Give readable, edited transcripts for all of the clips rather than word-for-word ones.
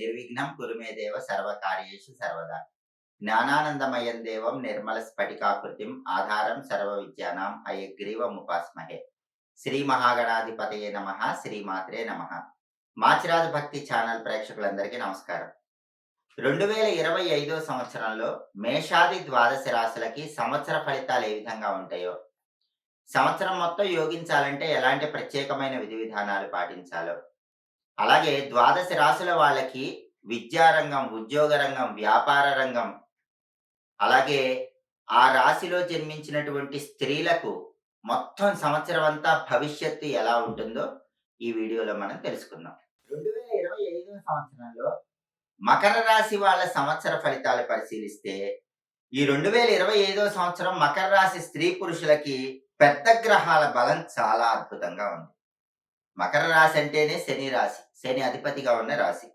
నిర్విఘ్నం కురు మే దేవ సర్వకార్యేషు సర్వదా. జ్ఞానానందమయం దేవం నిర్మల స్ఫటికాకృతిం ఆధారం సర్వ విద్యానాం హయగ్రీవముపాస్మహే. శ్రీ మహాగణాధిపతయే నమః. శ్రీమాత్రే నమః. మాచిరాజు భక్తి ఛానల్ ప్రేక్షకులందరికీ నమస్కారం. 2025 సంవత్సరంలో మేషాది ద్వాదశ రాశులకి సంవత్సర ఫలితాలు ఏ విధంగా ఉంటాయో, సంవత్సరం మొత్తం యోగించాలంటే ఎలాంటి ప్రత్యేకమైన విధి విధానాలు పాటించాలో, అలాగే ద్వాదశ రాశుల వాళ్ళకి విద్యారంగం, ఉద్యోగ రంగం, వ్యాపార రంగం, అలాగే ఆ రాశిలో జన్మించినటువంటి స్త్రీలకు మొత్తం సంవత్సరం అంతా భవిష్యత్తు ఎలా ఉంటుందో ఈ వీడియోలో మనం తెలుసుకుందాం. 2025 సంవత్సరంలో మకర రాశి వాళ్ళ సంవత్సర ఫలితాలు పరిశీలిస్తే, ఈ 2025 సంవత్సరం మకర రాశి స్త్రీ పురుషులకి పెద్ద గ్రహాల బలం చాలా అద్భుతంగా ఉంది. మకర రాశి అంటేనే శని రాశి, శని అధిపతిగా ఉన్న రాశి.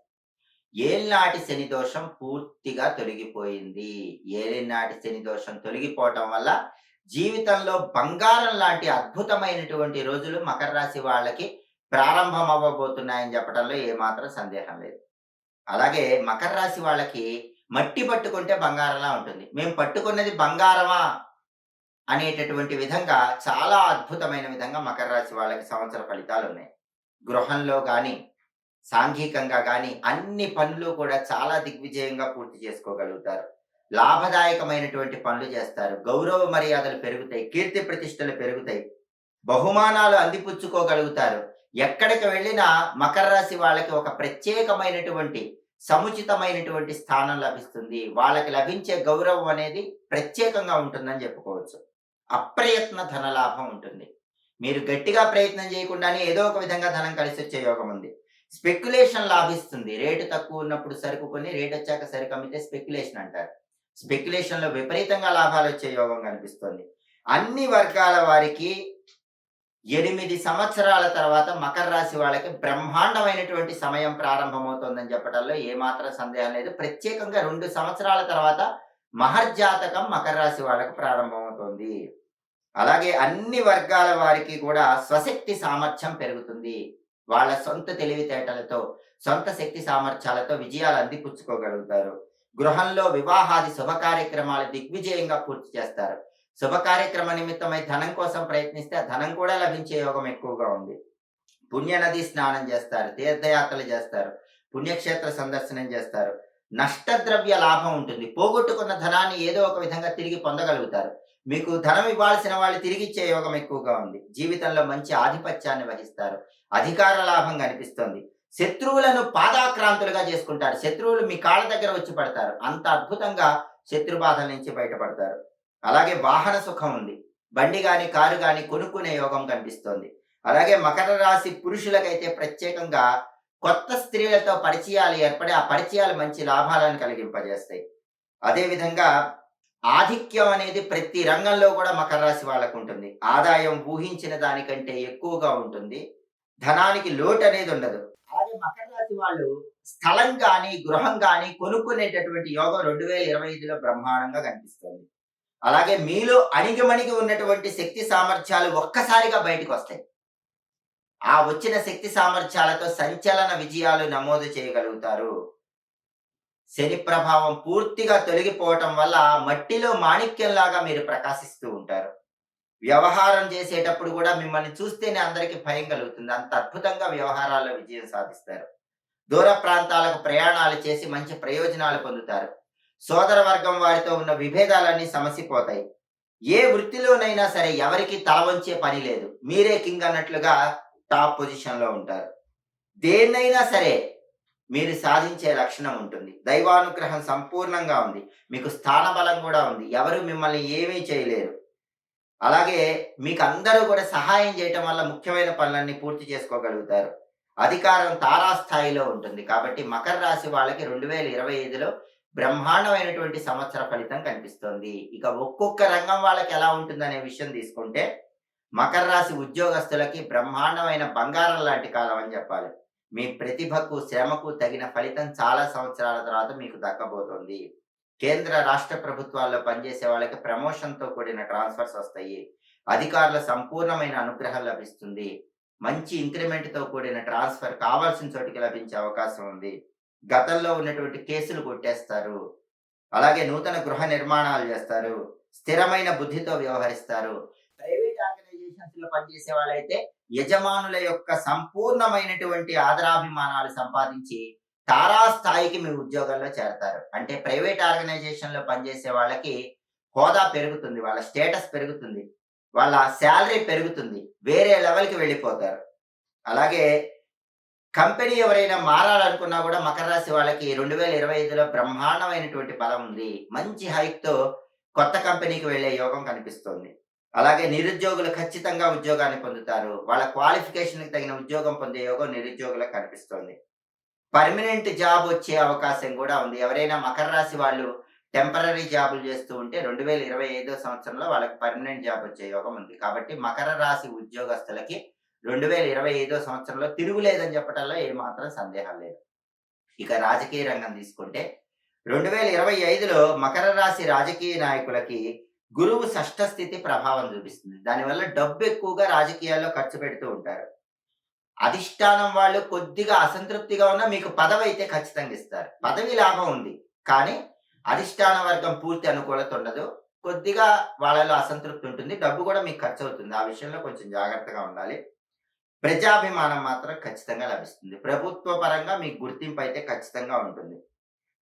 ఏలినాటి శని దోషం పూర్తిగా తొలగిపోయింది. ఏలినాటి శని దోషం తొలగిపోవటం వల్ల జీవితంలో బంగారం లాంటి అద్భుతమైనటువంటి రోజులు మకర రాశి వాళ్ళకి ప్రారంభం అవ్వబోతున్నాయని చెప్పడంలో ఏమాత్రం సందేహం లేదు. అలాగే మకర రాశి వాళ్ళకి మట్టి పట్టుకుంటే బంగారంలా ఉంటుంది. మేము పట్టుకున్నది బంగారమా అనేటటువంటి విధంగా చాలా అద్భుతమైన విధంగా మకర రాశి వాళ్ళకి సంవత్సర ఫలితాలు ఉన్నాయి. గృహంలో గాని, సాంఘికంగా గాని అన్ని పనులు కూడా చాలా దిగ్విజయంగా పూర్తి చేసుకోగలుగుతారు. లాభదాయకమైనటువంటి పనులు చేస్తారు. గౌరవ మర్యాదలు పెరుగుతాయి. కీర్తి ప్రతిష్టలు పెరుగుతాయి. బహుమానాలు అందిపుచ్చుకోగలుగుతారు. ఎక్కడికి వెళ్ళినా మకర రాశి వాళ్ళకి ఒక ప్రత్యేకమైనటువంటి సముచితమైనటువంటి స్థానం లభిస్తుంది. వాళ్ళకి లభించే గౌరవం అనేది ప్రత్యేకంగా ఉంటుందని చెప్పుకోవచ్చు. అప్రయత్న ధనలాభం ఉంటుంది. మీరు గట్టిగా ప్రయత్నం చేయకుండానే ఏదో ఒక విధంగా ధనం కలిసి వచ్చే యోగం ఉంది. స్పెక్యులేషన్ లాభిస్తుంది. రేటు తక్కువ ఉన్నప్పుడు సరుకు కొని రేటు వచ్చాక సరుకు అమ్మితే స్పెక్యులేషన్ అంటారు. స్పెక్యులేషన్ లో విపరీతంగా లాభాలు వచ్చే యోగం కనిపిస్తుంది. అన్ని వర్గాల వారికి 8 సంవత్సరాల తర్వాత మకర రాశి వాళ్ళకి బ్రహ్మాండమైనటువంటి సమయం ప్రారంభమవుతోందని చెప్పడంలో ఏమాత్రం సందేహం లేదు. ప్రత్యేకంగా 2 సంవత్సరాల తర్వాత మహర్జాతకం మకర రాశి వాళ్ళకి ప్రారంభమవుతోంది. అలాగే అన్ని వర్గాల వారికి కూడా స్వశక్తి సామర్థ్యం పెరుగుతుంది. వాళ్ళ సొంత తెలివితేటలతో, సొంత శక్తి సామర్థ్యాలతో విజయాలు అందిపుచ్చుకోగలుగుతారు. గృహంలో వివాహాది శుభ కార్యక్రమాలు దిగ్విజయంగా పూర్తి చేస్తారు. శుభ కార్యక్రమ నిమిత్తమై ధనం కోసం ప్రయత్నిస్తే ఆ ధనం కూడా లభించే యోగం ఎక్కువగా ఉంది. పుణ్యనది స్నానం చేస్తారు, తీర్థయాత్రలు చేస్తారు, పుణ్యక్షేత్ర సందర్శనం చేస్తారు. నష్టద్రవ్య లాభం ఉంటుంది. పోగొట్టుకున్న ధనాన్ని ఏదో ఒక విధంగా తిరిగి పొందగలుగుతారు. మీకు ధనం ఇవ్వాల్సిన వాళ్ళు తిరిగి ఇచ్చే యోగం ఎక్కువగా ఉంది. జీవితంలో మంచి ఆధిపత్యాన్ని వహిస్తారు. అధికార లాభం కనిపిస్తుంది. శత్రువులను పాదాక్రాంతులుగా చేసుకుంటారు. శత్రువులు మీ కాళ్ళ దగ్గర వచ్చి పడతారు. అంత అద్భుతంగా శత్రు బాధల నుంచి బయటపడతారు. అలాగే వాహన సుఖం ఉంది. బండి గాని, కారు గాని కొనుక్కునే యోగం కనిపిస్తోంది. అలాగే మకర రాశి పురుషులకైతే ప్రత్యేకంగా కొత్త స్త్రీలతో పరిచయాలు ఏర్పడి ఆ పరిచయాలు మంచి లాభాలను కలిగింపజేస్తాయి. అదేవిధంగా ఆధిక్యం అనేది ప్రతి రంగంలో కూడా మకర రాశి వాళ్ళకు ఉంటుంది. ఆదాయం ఊహించిన దానికంటే ఎక్కువగా ఉంటుంది. ధనానికి లోటు అనేది ఉండదు. అలాగే మకర రాశి వాళ్ళు స్థలం గాని, గృహం గాని కొనుక్కునేటటువంటి యోగం 2025లో బ్రహ్మాండంగా కనిపిస్తుంది. అలాగే మీలో అణిగిమణిగి ఉన్నటువంటి శక్తి సామర్థ్యాలు ఒక్కసారిగా బయటకు వస్తాయి. ఆ వచ్చిన శక్తి సామర్థ్యాలతో సంచలన విజయాలు నమోదు చేయగలుగుతారు. శని ప్రభావం పూర్తిగా తొలగిపోవటం వల్ల మట్టిలో మాణిక్యంలాగా మీరు ప్రకాశిస్తూ ఉంటారు. వ్యవహారం చేసేటప్పుడు కూడా మిమ్మల్ని చూస్తేనే అందరికీ భయం కలుగుతుంది. అంత అద్భుతంగా వ్యవహారాల్లో విజయం సాధిస్తారు. దూర ప్రాంతాలకు ప్రయాణాలు చేసి మంచి ప్రయోజనాలు పొందుతారు. సోదర వర్గం వారితో ఉన్న విభేదాలన్నీ సమసిపోతాయి. ఏ వృత్తిలోనైనా సరే ఎవరికి తల వంచే పని లేదు. మీరే కింగ్ అన్నట్లుగా టాప్ పొజిషన్ లో ఉంటారు. దేన్నైనా సరే మీరు సాధించే లక్షణం ఉంటుంది. దైవానుగ్రహం సంపూర్ణంగా ఉంది. మీకు స్థాన బలం కూడా ఉంది. ఎవరు మిమ్మల్ని ఏమీ చేయలేరు. అలాగే మీకు అందరూ కూడా సహాయం చేయటం వల్ల ముఖ్యమైన పనులన్నీ పూర్తి చేసుకోగలుగుతారు. అధికారం తారాస్థాయిలో ఉంటుంది. కాబట్టి మకర రాశి వాళ్ళకి 2025లో బ్రహ్మాండమైనటువంటి సంవత్సర ఫలితం కనిపిస్తోంది. ఇక ఒక్కొక్క రంగం వాళ్ళకి ఎలా ఉంటుందనే విషయం తీసుకుంటే, మకర రాశి ఉద్యోగస్తులకి బ్రహ్మాండమైన బంగారం లాంటి కాలం అని చెప్పాలి. మీ ప్రతిభకు, శ్రమకు తగిన ఫలితం చాలా సంవత్సరాల తర్వాత మీకు దక్కబోతోంది. కేంద్ర రాష్ట్ర ప్రభుత్వాల్లో పనిచేసే వాళ్ళకి ప్రమోషన్‌తో కూడిన ట్రాన్స్‌ఫర్స్ వస్తాయి. అధికారుల సంపూర్ణమైన అనుగ్రహం లభిస్తుంది. మంచి ఇంక్రిమెంట్‌తో కూడిన ట్రాన్స్‌ఫర్ కావాల్సిన చోటికి లభించే అవకాశం ఉంది. గతంలో ఉన్నటువంటి కేసులు కొట్టేస్తారు. అలాగే నూతన గృహ నిర్మాణాలు జేస్తారు. స్థిరమైన బుద్ధితో వ్యవహరిస్తారు. ప్రైవేట్ ఆర్గనైజేషన్స్‌లో పనిచేసే వాళ్ళైతే యజమానుల యొక్క సంపూర్ణమైనటువంటి ఆదరాభిమానాలు సంపాదించి తారాస్థాయికి మీ ఉద్యోగంలో చేరతారు. అంటే ప్రైవేట్ ఆర్గనైజేషన్‌లో పనిచేసే వాళ్ళకి హోదా పెరుగుతుంది. వాళ్ళ స్టేటస్ పెరుగుతుంది. వాళ్ళ సాలరీ పెరుగుతుంది. వేరే లెవెల్‌కి వెళ్ళిపోతారు. అలాగే కంపెనీ ఎవరైనా మారాలనుకున్నా గూడా మకర రాశి వాళ్ళకి 2025లో బ్రహ్మాండమైనటువంటి బలం ఉంది. మంచి హైక్‌తో కొత్త కంపెనీకి వెళ్ళే యోగం కనిపిస్తోంది. అలాగే నిరుద్యోగులు ఖచ్చితంగా ఉద్యోగాన్ని పొందుతారు. వాళ్ళ క్వాలిఫికేషన్‌కి తగిన ఉద్యోగం పొందే యోగం నిరుద్యోగులకు కనిపిస్తోంది. పర్మనెంట్ జాబ్ వచ్చే అవకాశం గూడా ఉంది. ఎవరైనా మకర రాశి వాళ్ళు టెంపరరీ జాబులు చేస్తూ ఉంటే 2025 సంవత్సరంలో వాళ్ళకి పర్మనెంట్ జాబ్ వచ్చే యోగం ఉంది. కాబట్టి మకర రాశి ఉద్యోగస్తులకి 2025 సంవత్సరంలో తిరుగులేదని చెప్పటంలో ఏమాత్రం సందేహం లేదు. ఇక రాజకీయ రంగం తీసుకుంటే 2025లో మకర రాశి రాజకీయ నాయకులకి గురువు షష్ఠ స్థితి ప్రభావం చూపిస్తుంది. దానివల్ల డబ్బు ఎక్కువగా రాజకీయాల్లో ఖర్చు పెడుతూ ఉంటారు. అధిష్టానం వాళ్ళు కొద్దిగా అసంతృప్తిగా ఉన్నా మీకు పదవైతే ఖచ్చితంగా ఇస్తారు. పదవి లాభం ఉంది. కానీ అధిష్టాన వర్గం పూర్తి అనుకూలత ఉండదు. కొద్దిగా వాళ్ళలో అసంతృప్తి ఉంటుంది. డబ్బు కూడా మీకు ఖర్చవుతుంది. ఆ విషయంలో కొంచెం జాగ్రత్తగా ఉండాలి. ప్రజాభిమానం మాత్రం ఖచ్చితంగా లభిస్తుంది. ప్రభుత్వ పరంగా మీకు గుర్తింపయితే ఖచ్చితంగా ఉంటుంది.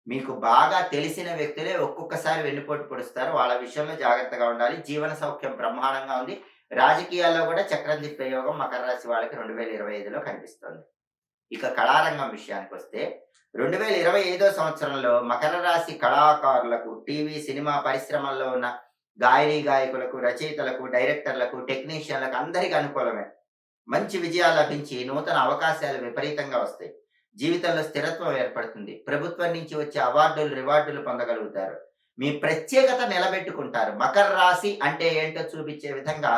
మీకు బాగా తెలిసిన వ్యక్తులే ఒక్కొక్కసారి వెన్నుపోటు పొడుస్తారు. వాళ్ళ విషయంలో జాగ్రత్తగా ఉండాలి. జీవన సౌఖ్యం బ్రహ్మాండంగా ఉంది. రాజకీయాల్లో కూడా చక్రం తిప్పే యోగం మకర రాశి వాళ్ళకి 2025లో కనిపిస్తుంది. ఇక కళారంగం విషయానికొస్తే 2025 సంవత్సరంలో మకర రాశి కళాకారులకు, టీవీ, సినిమా పరిశ్రమల్లో ఉన్న గాయనీ, గాయకులకు, రచయితలకు, డైరెక్టర్లకు, టెక్నీషియన్‌లకు అందరికి అనుకూలమే. మంచి విజయాలు లభించి నూతన అవకాశాలు విపరీతంగా వస్తాయి. జీవితంలో స్థిరత్వం ఏర్పడుతుంది. ప్రభుత్వం నుంచి వచ్చే అవార్డులు, రివార్డులు పొందగలుగుతారు. మీ ప్రత్యేకత నిలబెట్టుకుంటారు. మకర రాశి అంటే ఏంటో చూపించే విధంగా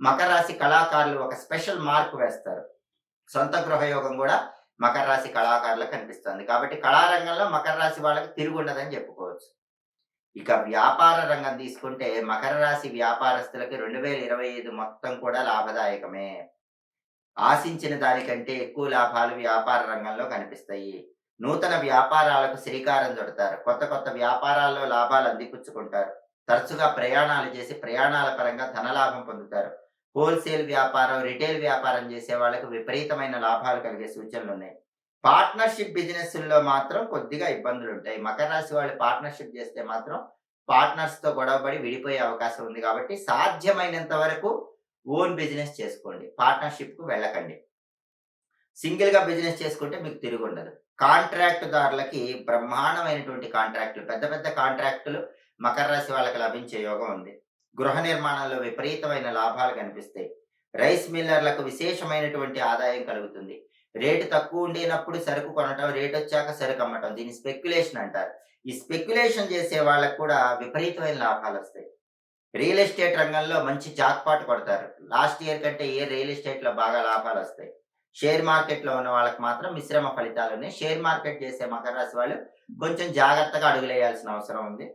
మకర రాశి కళాకారులు ఒక స్పెషల్ మార్క్ వేస్తారు. సొంత గృహయోగం గూడా మకర రాశి కళాకారులకు కనిపిస్తుంది. కాబట్టి కళారంగంలో మకర రాశి వాళ్ళకి తిరుగుండదని చెప్పుకోవచ్చు. ఇక వ్యాపార రంగం తీసుకుంటే మకర రాశి వ్యాపారస్తులకి 2025 మొత్తం కూడా లాభదాయకమే. ఆశించిన దానికంటే ఎక్కువ లాభాలు వ్యాపార రంగంలో కనిపిస్తాయి. నూతన వ్యాపారాలకు శ్రీకారం చుడతారు. కొత్త కొత్త వ్యాపారాల్లో లాభాలు అందిపుచ్చుకుంటారు. తరచుగా ప్రయాణాలు చేసి ప్రయాణాల పరంగా ధనలాభం పొందుతారు. హోల్‌సేల్ వ్యాపారం, రిటైల్ వ్యాపారం చేసే వాళ్ళకి విపరీతమైన లాభాలు కలిగే సూచనలున్నాయి. పార్ట్నర్‌షిప్ బిజినెస్‌ల్లో మాత్రం కొద్దిగా ఇబ్బందులుంటాయి. మకర రాశి వాళ్ళు పార్ట్నర్‌షిప్ చేస్తే మాత్రం పార్ట్నర్స్‌తో గొడవపడి విడిపోయే అవకాశం ఉంది కాబట్టి సాధ్యమైనంత వరకు ఓన్ బిజినెస్ చేసుకోండి. పార్ట్నర్‌షిప్‌కు వెళ్ళకండి. సింగిల్‌గా బిజినెస్ చేసుకుంటే మీకు తిరుగుండదు. కాంట్రాక్ట్‌దారులకి బ్రహ్మాండమైనటువంటి కాంట్రాక్ట్‌లు, పెద్ద పెద్ద కాంట్రాక్ట్‌లు మకర రాశి వాళ్ళకి లభించే యోగం ఉంది. గృహ నిర్మాణంలో విపరీతమైన లాభాలు కనిపిస్తాయి. రైస్ మిల్లర్‌లకు విశేషమైనటువంటి ఆదాయం కలుగుతుంది. రేటు తక్కువ ఉండినప్పుడు సరుకు కొనటం, రేటొచ్చాక సరుకు అమ్మటం. దీన్ని స్పెక్యులేషన్ అంటారు. ఈ స్పెక్యులేషన్ చేసే వాళ్ళకి కూడా విపరీతమైన లాభాలొస్తాయి. రియల్ ఎస్టేట్ రంగంలో మంచి జాక్‌పాట్ కొడతారు. లాస్ట్ ఇయర్ కంటే ఈ ఇయర్ రియల్ ఎస్టేట్‌లో బాగా లాభాలొస్తాయి. షేర్ మార్కెట్‌లో ఉన్న వాళ్ళకి మాత్రం మిశ్రమ ఫలితాలున్నాయి. షేర్ మార్కెట్ చేసే మకర రాశి వాళ్ళు కొంచెం జాగ్రత్తగా అడుగులేయాల్సిన అవసరం ఉంది.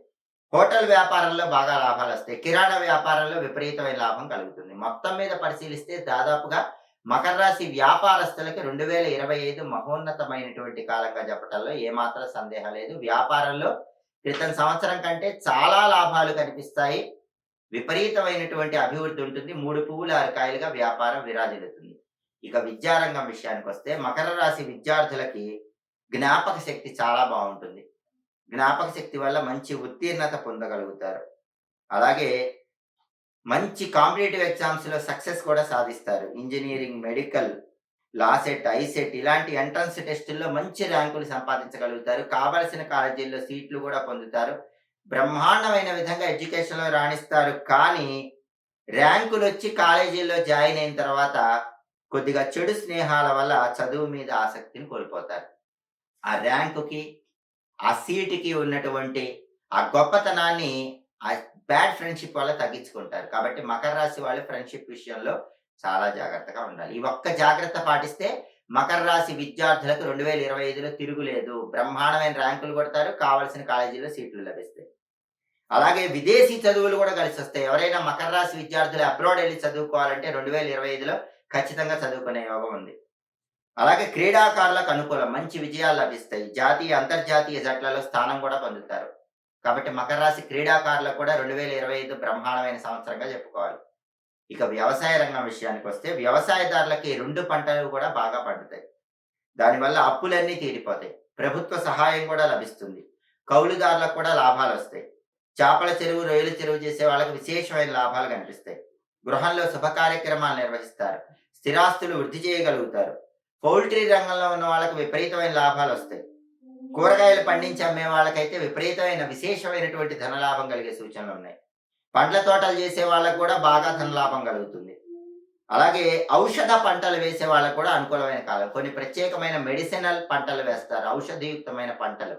హోటల్ వ్యాపారంలో బాగా లాభాలొస్తాయి. కిరాణా వ్యాపారంలో విపరీతమైన లాభం కలుగుతుంది. మొత్తం మీద పరిశీలిస్తే దాదాపుగా మకర రాశి వ్యాపారస్తులకి 2025 మహోన్నతమైనటువంటి కాలంగా చెప్పటంలో ఏమాత్రం సందేహం లేదు. వ్యాపారంలో క్రితం సంవత్సరం కంటే చాలా లాభాలు కనిపిస్తాయి. విపరీతమైనటువంటి అభివృద్ధి ఉంటుంది. 3 పువ్వులు 6 కాయలుగా వ్యాపారం విరాజిల్లుతుంది. ఇక విద్యారంగం విషయానికొస్తే మకర రాశి విద్యార్థులకి జ్ఞాపక శక్తి చాలా బావుంటుంది. జ్ఞాపక శక్తి వల్ల మంచి ఉత్తీర్ణత పొందగలుగుతారు. అలాగే మంచి కాంపిటీటివ్ ఎగ్జామ్స్‌లో సక్సెస్ కూడా సాధిస్తారు. Engineering, medical, law set, ICET ఇలాంటి ఎంట్రన్స్ టెస్టుల్లో మంచి ర్యాంకులు సంపాదించగలుగుతారు. కావాల్సిన కాలేజీల్లో సీట్లు కూడా పొందుతారు. బ్రహ్మాండమైన విధంగా ఎడ్యుకేషన్‌లో రాణిస్తారు. కానీ ర్యాంకులొచ్చి కాలేజీల్లో జాయిన్ అయిన తర్వాత కొద్దిగా చెడు స్నేహాల వల్ల చదువు మీద ఆసక్తిని కోల్పోతారు. ఆ ర్యాంకుకి, ఆ సీట్‌కి ఉన్నటువంటి ఆ గొప్పతనాన్ని ఆ బ్యాడ్ ఫ్రెండ్‌షిప్ వల్ల తగ్గించుకుంటారు. కాబట్టి మకర రాశి వాళ్ళు ఫ్రెండ్‌షిప్ విషయంలో చాలా జాగ్రత్తగా ఉండాలి. ఈ ఒక్క జాగ్రత్త పాటిస్తే మకర రాశి విద్యార్థులకు 2025లో తిరుగులేదు. బ్రహ్మాండమైన ర్యాంకులు కొడతారు. కావాల్సిన కాలేజీలో సీట్లు లభిస్తాయి. అలాగే విదేశీ చదువులు కూడా కలిసొస్తాయి. ఎవరైనా మకర రాశి విద్యార్థులు అబ్రాడ్ ఎళ్లి చదువుకోవాలంటే 2025లో ఖచ్చితంగా చదువుకునే యోగం ఉంది. అలాగే క్రీడాకారులకు అనుకూలం. మంచి విజయాలు లభిస్తాయి. జాతీయ, అంతర్జాతీయ జట్లలో స్థానం కూడా పొందుతారు. కాబట్టి మకర రాశి క్రీడాకారులకు కూడా 2025 బ్రహ్మాండమైన సంవత్సరంగా చెప్పుకోవాలి. ఇక వ్యవసాయ రంగం విషయానికొస్తే వ్యవసాయదారులకి 2 పంటలు కూడా బాగా పండుతాయి. దానివల్ల అప్పులన్నీ తీరిపోతాయి. ప్రభుత్వ సహాయం కూడా లభిస్తుంది. కౌలుదారులకు కూడా లాభాలొస్తాయి. చేపల చెరువు, రొయ్యల చెరువు చేసే వాళ్ళకి విశేషమైన లాభాలు కనిపిస్తాయి. గృహంలో శుభ కార్యక్రమాలు నిర్వహిస్తారు. స్థిరాస్తులు వృద్ధి చేయగలుగుతారు. పౌల్ట్రీ రంగంలో ఉన్న వాళ్ళకి విపరీతమైన లాభాలొస్తాయి. కూరగాయలు పండించి అమ్మే వాళ్ళకైతే విపరీతమైన విశేషమైనటువంటి ధనలాభం కలిగే సూచనలున్నాయి. పండ్ల తోటలు చేసే వాళ్ళకి కూడా బాగా ధనలాభం కలుగుతుంది. అలాగే ఔషధ పంటలు వేసే వాళ్ళకి కూడా అనుకూలమైన కాలం. కొన్ని ప్రత్యేకమైన మెడిసినల్ పంటలు వేస్తారు. ఔషధయుక్తమైన పంటలు.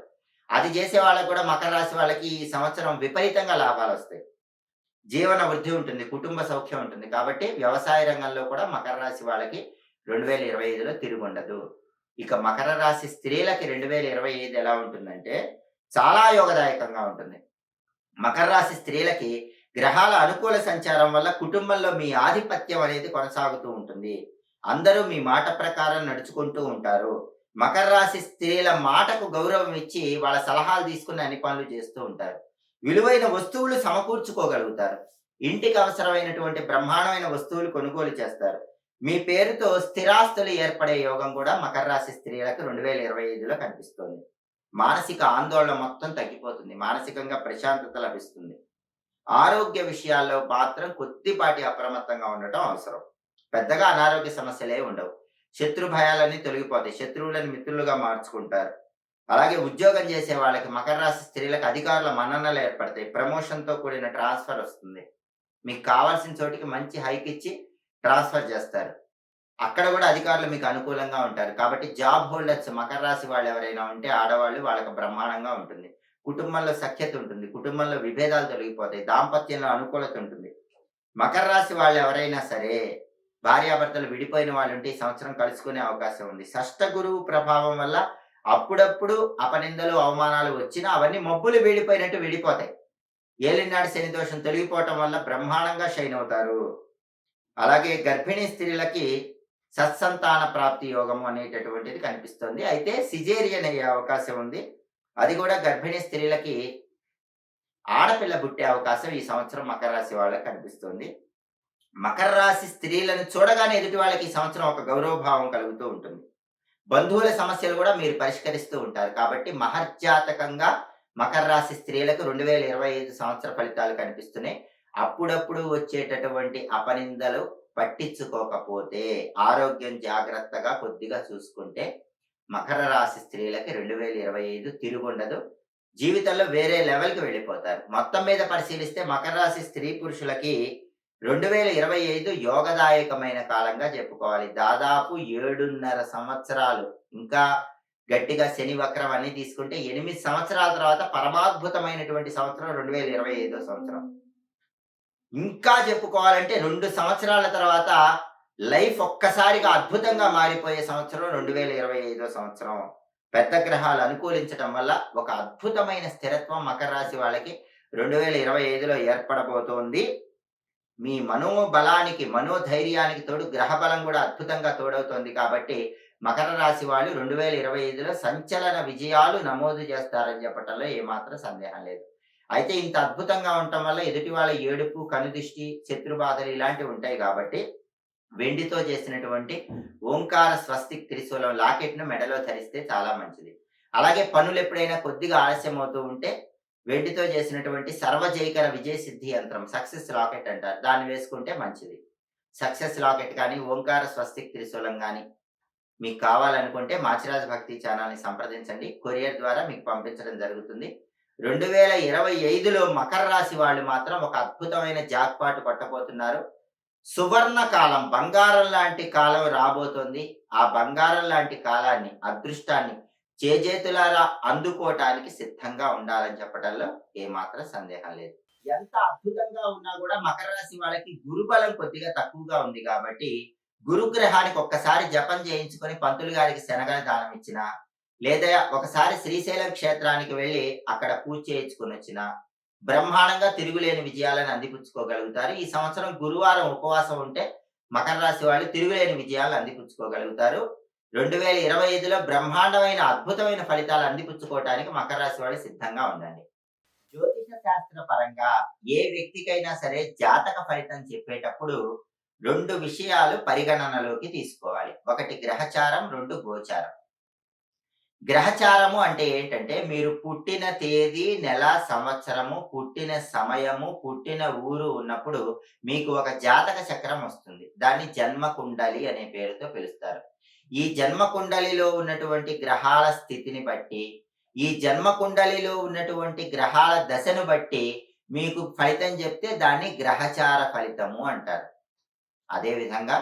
అది చేసే వాళ్ళకి కూడా మకర రాశి వాళ్ళకి ఈ సంవత్సరం విపరీతంగా లాభాలొస్తాయి. జీవన వృద్ధి ఉంటుంది. కుటుంబ సౌఖ్యం ఉంటుంది. కాబట్టి వ్యవసాయ రంగంలో కూడా మకర రాశి వాళ్ళకి 2025లో తిరుగుండదు. ఇక మకర రాశి స్త్రీలకి 2025 ఎలా ఉంటుందంటే చాలా యోగదాయకంగా ఉంటుంది. మకర రాశి స్త్రీలకి గ్రహాల అనుకూల సంచారం వల్ల కుటుంబంలో మీ ఆధిపత్యం అనేది కొనసాగుతూ ఉంటుంది. అందరూ మీ మాట ప్రకారం నడుచుకుంటూ ఉంటారు. మకర రాశి స్త్రీల మాటకు గౌరవం ఇచ్చి వాళ్ళ సలహాలు తీసుకుని అన్ని పనులు చేస్తూ ఉంటారు. విలువైన వస్తువులు సమకూర్చుకోగలుగుతారు. ఇంటికి అవసరమైనటువంటి బ్రహ్మాండమైన వస్తువులు కొనుగోలు చేస్తారు. మీ పేరుతో స్థిరాస్తులు ఏర్పడే యోగం కూడా మకర రాశి స్త్రీలకు 2025లో కనిపిస్తోంది. మానసిక ఆందోళన మొత్తం తగ్గిపోతుంది. మానసికంగా ప్రశాంతత లభిస్తుంది. ఆరోగ్య విషయాల్లో మాత్రం కొద్దిపాటి అప్రమత్తంగా ఉండటం అవసరం. పెద్దగా అనారోగ్య సమస్యలే ఉండవు. శత్రు భయాలన్నీ తొలగిపోతాయి. శత్రువులను మిత్రులుగా మార్చుకుంటారు. అలాగే ఉద్యోగం చేసే వాళ్ళకి మకర రాశి స్త్రీలకు అధికారుల మన్ననలు ఏర్పడతాయి. ప్రమోషన్‌తో కూడిన ట్రాన్స్‌ఫర్ వస్తుంది. మీకు కావాల్సిన చోటికి మంచి హైక్ ఇచ్చి ట్రాన్స్‌ఫర్ చేస్తారు. అక్కడ కూడా అధికారులు మీకు అనుకూలంగా ఉంటారు. కాబట్టి జాబ్ హోల్డర్స్ మకర రాశి వాళ్ళు ఎవరైనా ఉంటే ఆడవాళ్ళు వాళ్ళకి బ్రహ్మాండంగా ఉంటుంది. కుటుంబంలో సఖ్యత ఉంటుంది. కుటుంబంలో విభేదాలు తొలగిపోతాయి. దాంపత్యంలో అనుకూలత ఉంటుంది. మకర రాశి వాళ్ళు ఎవరైనా సరే భార్యాభర్తలు విడిపోయిన వాళ్ళుంటే ఈ సంవత్సరం కలుసుకునే అవకాశం ఉంది. షష్ఠ గురువు ప్రభావం వల్ల అప్పుడప్పుడు అపనిందలు, అవమానాలు వచ్చినా అవన్నీ మబ్బులు వీడిపోయినట్టు విడిపోతాయి. ఏలినాడు శని దోషం తొలగిపోవటం వల్ల బ్రహ్మాండంగా షైన్ అవుతారు. అలాగే గర్భిణీ స్త్రీలకి సత్సంతాన ప్రాప్తి యోగము అనేటటువంటిది కనిపిస్తుంది. అయితే సిజేరియన్ అయ్యే అవకాశం ఉంది. అది కూడా గర్భిణీ స్త్రీలకి ఆడపిల్ల పుట్టే అవకాశం ఈ సంవత్సరం మకర రాశి వాళ్ళకి కనిపిస్తుంది. మకర రాశి స్త్రీలను చూడగానే ఎదుటి వాళ్ళకి ఈ సంవత్సరం ఒక గౌరవభావం కలుగుతూ ఉంటుంది. బంధువుల సమస్యలు కూడా మీరు పరిష్కరిస్తూ ఉంటారు. కాబట్టి మహర్జాతకంగా మకర రాశి స్త్రీలకు 2025 సంవత్సర ఫలితాలు కనిపిస్తున్నాయి. అప్పుడప్పుడు వచ్చేటటువంటి అపనిందలు పట్టించుకోకపోతే, ఆరోగ్యం జాగ్రత్తగా కొద్దిగా చూసుకుంటే మకర రాశి స్త్రీలకి 2025 తిరుగుండదు. జీవితంలో వేరే లెవెల్‌కి వెళ్ళిపోతారు. మొత్తం మీద పరిశీలిస్తే మకర రాశి స్త్రీ పురుషులకి 2025 యోగదాయకమైన కాలంగా చెప్పుకోవాలి. దాదాపు 7.5 సంవత్సరాలు ఇంకా గట్టిగా శని వక్రం అన్నీ తీసుకుంటే 8 సంవత్సరాల తర్వాత పరమాద్భుతమైనటువంటి సంవత్సరం 2025 సంవత్సరం. ఇంకా చెప్పుకోవాలంటే 2 సంవత్సరాల తర్వాత లైఫ్ ఒక్కసారిగా అద్భుతంగా మారిపోయే సంవత్సరం 2025 సంవత్సరం. పెద్ద గ్రహాలు అనుకూలించటం వల్ల ఒక అద్భుతమైన స్థిరత్వం మకర రాశి వాళ్ళకి 2025లో ఏర్పడబోతోంది. మీ మనోబలానికి, మనోధైర్యానికి తోడు గ్రహబలం కూడా అద్భుతంగా తోడవుతోంది కాబట్టి మకర రాశి వాళ్ళు 2025లో సంచలన విజయాలు నమోదు చేస్తారని చెప్పటంలో ఏమాత్రం సందేహం లేదు. అయితే ఇంత అద్భుతంగా ఉండటం వల్ల ఎదుటి వాళ్ళ ఏడుపు, కనుదిష్టి, శత్రుబాధలు ఇలాంటివి ఉంటాయి కాబట్టి వెండితో చేసినటువంటి ఓంకార స్వస్తిక్ త్రిశూలం లాకెట్‌ను మెడలో ధరిస్తే చాలా మంచిది. అలాగే పనులెప్పుడైనా కొద్దిగా ఆలస్యం అవుతూ ఉంటే వెండితో చేసినటువంటి సర్వజయకర విజయ సిద్ధి యంత్రం సక్సెస్ లాకెట్ అంటారు. దాన్ని వేసుకుంటే మంచిది. సక్సెస్ లాకెట్ కానీ, ఓంకార స్వస్తిక్ త్రిశూలం గాని మీకు కావాలనుకుంటే మాచిరాజ్ భక్తి ఛానల్‌ని సంప్రదించండి. కొరియర్ ద్వారా మీకు పంపించడం జరుగుతుంది. 2025లో మకర రాశి వాళ్ళు మాత్రం ఒక అద్భుతమైన జాక్‌పాట్ కొట్టబోతున్నారు. సువర్ణ కాలం, బంగారం లాంటి కాలం రాబోతోంది. ఆ బంగారం లాంటి కాలాన్ని, అదృష్టాన్ని చేజేతులారా అందుకోటానికి సిద్ధంగా ఉండాలని చెప్పటంలో ఏమాత్రం సందేహం లేదు. ఎంత అద్భుతంగా ఉన్నా గూడా మకర రాశి వాళ్ళకి గురుబలం కొద్దిగా తక్కువగా ఉంది గాబట్టి, గురుగ్రహానికి ఒక్కసారి జపం చేయించుకొని పంతులు గారికి శనగల దానం ఇచ్చినా, లేదా ఒకసారి శ్రీశైలం క్షేత్రానికి వెళ్లి అక్కడ పూజ చేయించుకొనొచ్చినా, బ్రహ్మాండంగా తిరుగులేని విజయాలను అందిపుచ్చుకోగలుగుతారు. ఈ సంవత్సరం గురువారం ఉపవాసం ఉంటే మకర రాశి వాళ్ళు తిరుగులేని విజయాలను అందిపుచ్చుకోగలుగుతారు. 2025లో బ్రహ్మాండమైన అద్భుతమైన ఫలితాలు అందిపుచ్చుకోవటానికి మకర రాశి వాళ్ళు సిద్ధంగా ఉండండి. జ్యోతిష శాస్త్ర పరంగా ఏ వ్యక్తికైనా సరే జాతక ఫలితం చెప్పేటప్పుడు 2 విషయాలు పరిగణనలోకి తీసుకోవాలి. ఒకటి గ్రహచారం, 2 గోచారం. గ్రహచారము అంటే ఏంటంటే, మీరు పుట్టిన తేదీ, నెల, సంవత్సరము, పుట్టిన సమయము, పుట్టిన ఊరు ఉన్నప్పుడు మీకు ఒక జాతక చక్రం వస్తుంది. దాన్ని జన్మ కుండలి అనే పేరుతో పిలుస్తారు. ఈ జన్మ కుండలిలో ఉన్నటువంటి గ్రహాల స్థితిని బట్టి, ఈ జన్మ కుండలిలో ఉన్నటువంటి గ్రహాల దశను బట్టి మీకు ఫలితం చెప్తే దాన్ని గ్రహచార ఫలితము అంటారు. అదే విధంగా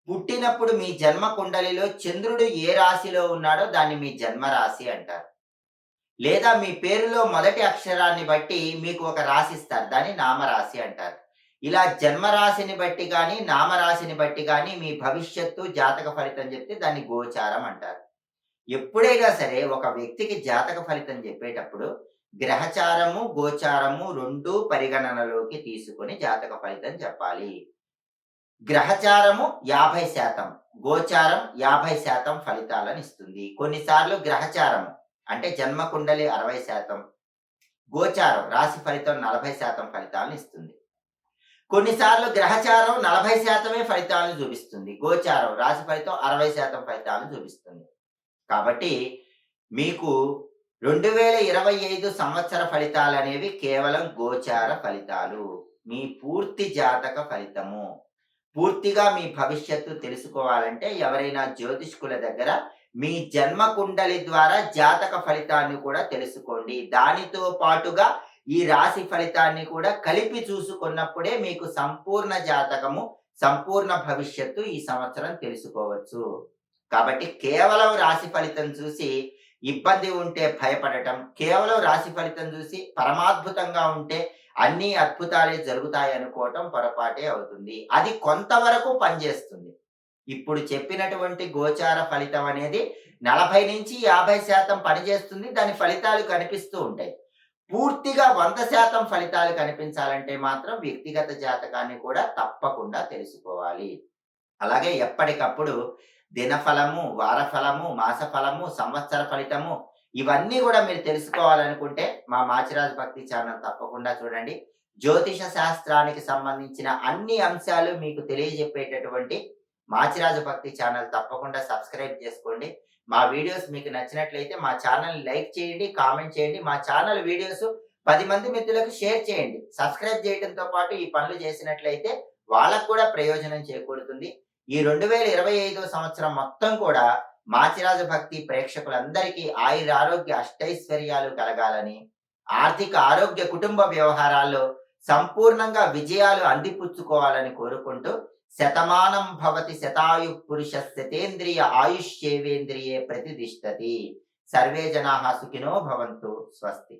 పుట్టినప్పుడు మీ జన్మ కుండలిలో చంద్రుడు ఏ రాశిలో ఉన్నాడో దాన్ని మీ జన్మ రాశి అంటారు. లేదా మీ పేరులో మొదటి అక్షరాన్ని బట్టి మీకు ఒక రాశి ఇస్తారు. దాన్ని నామరాశి అంటారు. ఇలా జన్మ రాశిని బట్టి గాని, నామరాశిని బట్టి గాని మీ భవిష్యత్తు జాతక ఫలితం చెప్తే దాన్ని గోచారం అంటారు. ఎప్పుడైనా సరే ఒక వ్యక్తికి జాతక ఫలితం చెప్పేటప్పుడు గ్రహచారము, గోచారము 2 పరిగణనలోకి తీసుకొని జాతక ఫలితం చెప్పాలి. గ్రహచారము 50%, గోచారం 50% ఫలితాలనిస్తుంది. కొన్నిసార్లు గ్రహచారం అంటే జన్మ కుండలి 60%, గోచారం రాశి ఫలితం 40% ఫలితాలనిస్తుంది. కొన్నిసార్లు గ్రహచారం 40% ఫలితాలను చూపిస్తుంది. గోచారం రాశి ఫలితం 60% ఫలితాలను చూపిస్తుంది. కాబట్టి మీకు 2025 సంవత్సర ఫలితాలనేవి కేవలం గోచార ఫలితాలు. మీ పూర్తి జాతక ఫలితము. పూర్తిగా మీ భవిష్యత్తు తెలుసుకోవాలంటే ఎవరైనా జ్యోతిష్కుల దగ్గర మీ జన్మ కుండలి ద్వారా జాతక ఫలితాన్ని కూడా తెలుసుకోండి. దానితో పాటుగా ఈ రాశి ఫలితాన్ని కూడా కలిపి చూసుకున్నప్పుడే మీకు సంపూర్ణ జాతకము, సంపూర్ణ భవిష్యత్తు ఈ సంవత్సరం తెలుసుకోవచ్చు. కాబట్టి కేవలం రాశి ఫలితం చూసి ఇబ్బంది ఉంటే భయపడటం, కేవలం రాశి ఫలితం చూసి పరమాద్భుతంగా ఉంటే అన్నీ అద్భుతాలే జరుగుతాయనుకోవటం పొరపాటే అవుతుంది. అది కొంతవరకు పనిచేస్తుంది. ఇప్పుడు చెప్పినటువంటి గోచార ఫలితం అనేది 40-50% పనిచేస్తుంది. దాని ఫలితాలు కనిపిస్తూ ఉంటాయి. పూర్తిగా 100% ఫలితాలు కనిపించాలంటే మాత్రం వ్యక్తిగత జాతకాన్ని కూడా తప్పకుండా తెలుసుకోవాలి. అలాగే ఎప్పటికప్పుడు దినఫలము, వారఫలము, మాసఫలము, సంవత్సర ఫలితము ఇవన్నీ గూడా మీరు తెలుసుకోవాలనుకుంటే మా మాచిరాజు భక్తి ఛానల్ తప్పకుండా చూడండి. జ్యోతిష శాస్త్రానికి సంబంధించిన అన్ని అంశాలు మీకు తెలియజెప్పేటటువంటి మాచిరాజు భక్తి ఛానల్ తప్పకుండా సబ్స్క్రైబ్ చేసుకోండి. మా వీడియోస్ మీకు నచ్చినట్లయితే మా ఛానల్‌ని లైక్ చేయండి, కామెంట్ చేయండి. మా ఛానల్ వీడియోస్ 10 మంది మిత్రులకు షేర్ చేయండి. సబ్స్క్రైబ్ చేయడంతో పాటు ఈ పనులు చేసినట్లయితే వాళ్ళకి కూడా ప్రయోజనం చేకూరుతుంది. ఈ 2025 సంవత్సరం మొత్తం కూడా మాచిరాజు భక్తి ప్రేక్షకులందరికీ ఆయురారోగ్య అష్టైశ్వర్యాలు కలగాలని, ఆర్థిక ఆరోగ్య కుటుంబ వ్యవహారాల్లో సంపూర్ణంగా విజయాలు అందిపుచ్చుకోవాలని కోరుకుంటూ శతమానం భవతి శతాయు పురుష శతేంద్రియ ఆయుష్యేవేంద్రియే ప్రతిదిష్టతి. సర్వే జనాః సుఖినో భవంతు. స్వస్తి.